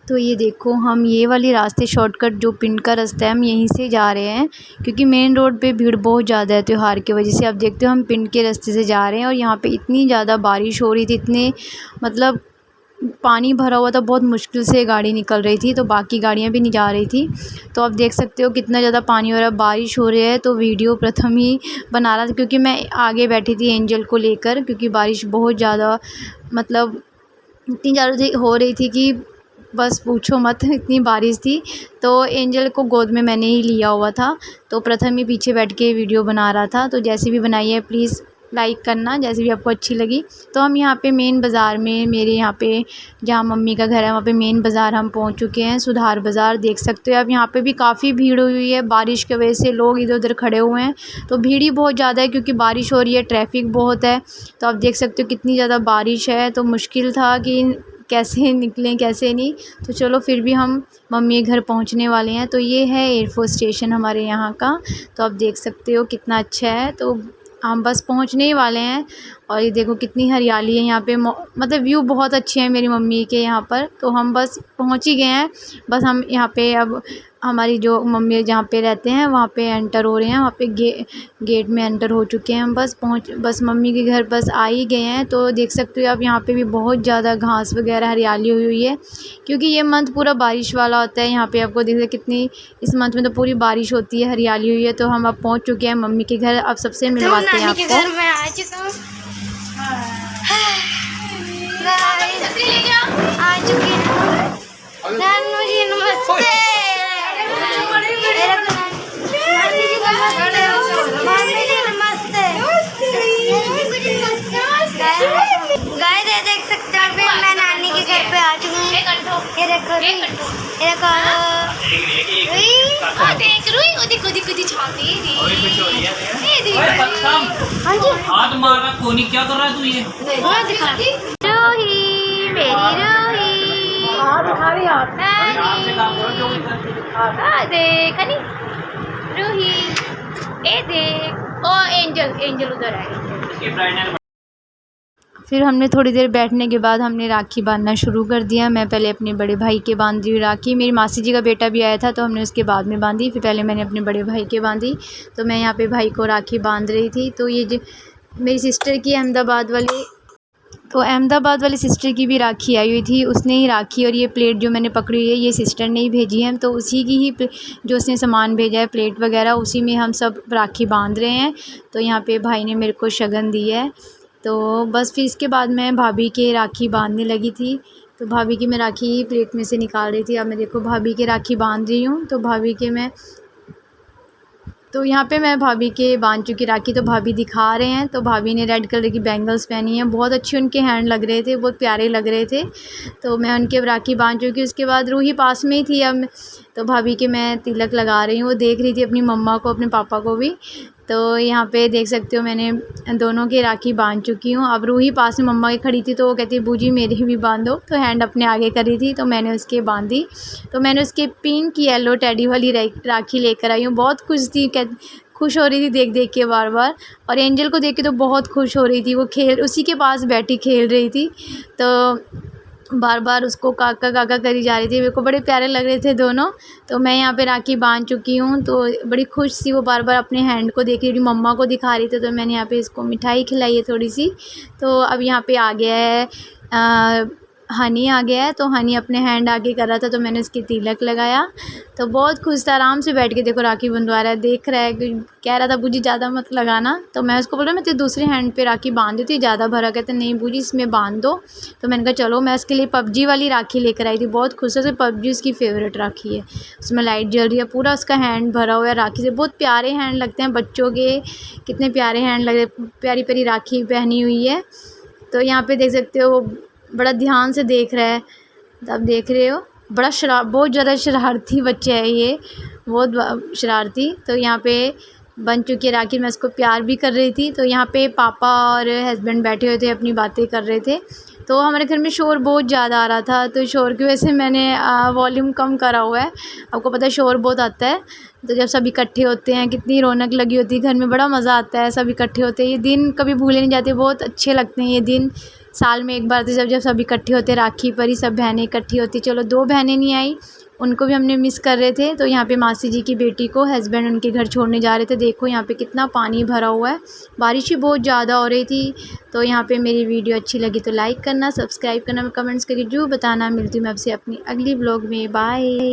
तो ये देखो, हम ये वाले रास्ते शॉर्टकट जो पिंड का रास्ता है, हम यहीं से जा रहे हैं क्योंकि मेन रोड पे भीड़ बहुत ज़्यादा है त्यौहार की वजह से। आप देखते हो हम पिंड के रास्ते से जा रहे हैं और यहाँ पे इतनी ज़्यादा बारिश हो रही थी, इतने मतलब पानी भरा हुआ था, बहुत मुश्किल से गाड़ी निकल रही थी, तो बाकी गाड़ियाँ भी नहीं जा रही थी। तो आप देख सकते हो कितना ज़्यादा पानी हो रहा है, बारिश हो रही है। तो वीडियो प्रथम ही बना रहा था क्योंकि मैं आगे बैठी थी एंजल को लेकर, क्योंकि बारिश बहुत ज़्यादा मतलब इतनी ज़्यादा हो रही थी कि बस पूछो मत, इतनी बारिश थी। तो एंजल को गोद में मैंने ही लिया हुआ था, तो प्रथम ही पीछे बैठ के वीडियो बना रहा था। तो जैसे भी बनाई है प्लीज़ लाइक करना, जैसे भी आपको अच्छी लगी। तो हम यहाँ पे मेन बाज़ार में, मेरे यहाँ पे जहाँ मम्मी का घर है वहाँ पे मेन बाज़ार हम पहुँच चुके हैं, सुधार बाज़ार। देख सकते हो आप यहाँ पे भी काफ़ी भीड़ हुई है, बारिश की वजह से लोग इधर उधर खड़े हुए हैं। तो भीड़ ही बहुत ज़्यादा है क्योंकि बारिश हो रही है, ट्रैफिक बहुत है। तो आप देख सकते हो कितनी ज़्यादा बारिश है, तो मुश्किल था कि कैसे निकलें कैसे नहीं। तो चलो फिर भी हम मम्मी के घर पहुंचने वाले हैं। तो ये है एयरफोर्स स्टेशन हमारे यहाँ का, तो आप देख सकते हो कितना अच्छा है। तो हम बस पहुंचने ही वाले हैं और ये देखो कितनी हरियाली है यहाँ पे, मतलब व्यू बहुत अच्छे हैं मेरी मम्मी के यहाँ पर। तो हम बस पहुंच ही गए हैं, बस हम यहाँ पे अब हमारी जो मम्मी जहाँ पे रहते हैं वहाँ पे एंटर हो रहे हैं, वहाँ पे गेट में एंटर हो चुके हैं हम। बस मम्मी के घर बस आ ही गए हैं। तो देख सकते हो आप यहाँ पे भी बहुत ज़्यादा घास वगैरह हरियाली हुई हुई है क्योंकि ये मंथ पूरा बारिश वाला होता है। यहाँ पे आपको देख सकते कितनी, इस मंथ में तो पूरी बारिश होती है, हरियाली हुई है। तो हम अब पहुँच चुके हैं मम्मी के घर। अब सबसे मिलवाते हैं आपको। आ चुके हैं। गाइस ये देख सकते हो मैं नानी के घर पे आ चुकी हूँ। ये देखो ये देखो देख रुई छाती हाथ मार रहा कोनी, क्या कर रहा है तू? ये दिखा रूही, मेरी रूही दिखा रही देख रूही, ए देख ओ एंजल उधर है। फिर हमने थोड़ी देर बैठने के बाद हमने राखी बांधना शुरू कर दिया। मैं पहले अपने बड़े भाई के बांध दी राखी, मेरी मासी जी का बेटा भी आया था तो हमने उसके बाद में बांधी। फिर पहले मैंने अपने बड़े भाई के बांधी। तो मैं यहाँ पे भाई को राखी बांध रही थी। तो ये जो मेरी सिस्टर की अहमदाबाद वाली सिस्टर की भी राखी आई हुई थी, उसने ही राखी और ये प्लेट जो मैंने पकड़ी हुई है ये सिस्टर ने ही भेजी है। तो उसी की ही जो उसने सामान भेजा है प्लेट वगैरह, उसी में हम सब राखी बांध रहे हैं। तो यहाँ पे भाई ने मेरे को शगन दी है। तो बस फिर इसके बाद मैं भाभी के राखी बांधने लगी थी। तो भाभी की मैं राखी प्लेट में से निकाल रही थी। अब मैं देखो भाभी के राखी बांध रही हूँ। तो यहाँ पे मैं भाभी के बांध चुकी राखी। तो भाभी दिखा रहे हैं। तो भाभी ने रेड कलर की बैंगल्स पहनी हैं, बहुत अच्छे उनके हैंड लग रहे थे, बहुत प्यारे लग रहे थे। तो मैं उनके राखी बांध चुकी। उसके बाद रूही पास में ही थी। अब तो भाभी के मैं तिलक लगा रही हूँ, वो देख रही थी अपनी मम्मा को, अपने पापा को भी। तो यहाँ पे देख सकते हो मैंने दोनों के राखी बांध चुकी हूँ। अब रूही पास में मम्मा की खड़ी थी तो वो कहती बूजी मेरी भी बांधो। तो हैंड अपने आगे कर रही थी तो मैंने उसके बांधी। तो मैंने उसके पिंक येलो टेडी वाली राखी लेकर आई हूँ। बहुत खुश थी, खुश हो रही थी देख देख के बार बार। और एंजल को देख के तो बहुत खुश हो रही थी, वो उसी के पास बैठी खेल रही थी। तो बार बार उसको काका काका करी जा रही थी, मेरे को बड़े प्यारे लग रहे थे दोनों। तो मैं यहाँ पे राखी बांध चुकी हूँ। तो बड़ी खुश थी वो, बार बार अपने हैंड को देख रही थी, मम्मा को दिखा रही थी। तो मैंने यहाँ पे इसको मिठाई खिलाई है थोड़ी सी। तो अब यहाँ पे आ गया है हनी आ गया है। तो हनी अपने हैंड आगे कर रहा था तो मैंने उसकी तिलक लगाया। तो बहुत खुश था, आराम से बैठ के देखो राखी बंधवा रहा है, देख रहा है। कह रहा था बूजी ज़्यादा मत लगाना। तो मैं उसको बोला मैं तेरे दूसरे हैंड पे राखी बांध देती, ज़्यादा भरा। कहते नहीं बूजी इसमें बांध दो। तो मैंने कहा चलो। मैं उसके लिए पबजी वाली राखी लेकर आई थी, बहुत खुश है। पबजी उसकी फेवरेट राखी है, उसमें लाइट जल रही है, पूरा उसका हैंड भरा हुआ है राखी से। बहुत प्यारे हैंड लगते हैं बच्चों के, कितने प्यारे हैंड लग रहे, प्यारी प्यारी राखी पहनी हुई है। तो यहाँ पे देख सकते हो बड़ा ध्यान से देख रहा है। तो आप देख रहे हो बहुत ज़्यादा शरारती बच्चा है ये, बहुत शरारती। तो यहाँ पे बन चुकी है राखी, मैं उसको प्यार भी कर रही थी। तो यहाँ पे पापा और हस्बैंड बैठे हुए थे, अपनी बातें कर रहे थे। तो हमारे घर में शोर बहुत ज़्यादा आ रहा था, तो शोर की वजह से मैंने वॉल्यूम कम करा हुआ है। आपको पता है शोर बहुत आता है। तो जब सब इकट्ठे होते हैं कितनी रौनक लगी होती है घर में, बड़ा मज़ा आता है सब इकट्ठे होते हैं। ये दिन कभी भूले नहीं जाते, बहुत अच्छे लगते हैं ये दिन। साल में एक बार तो जब जब सब इकट्ठे होते राखी पर ही सब बहनें इकट्ठी होती। चलो 2 बहनें नहीं आई, उनको भी हमने मिस कर रहे थे। तो यहाँ पे मासी जी की बेटी को हस्बैंड उनके घर छोड़ने जा रहे थे। देखो यहाँ पे कितना पानी भरा हुआ है, बारिश भी बहुत ज़्यादा हो रही थी। तो यहाँ पे मेरी वीडियो अच्छी लगी तो लाइक करना, सब्सक्राइब करना, कमेंट्स करके जरूर बताना। मिलती हूँ मैं आपसे अपनी अगली व्लॉग में। बाय।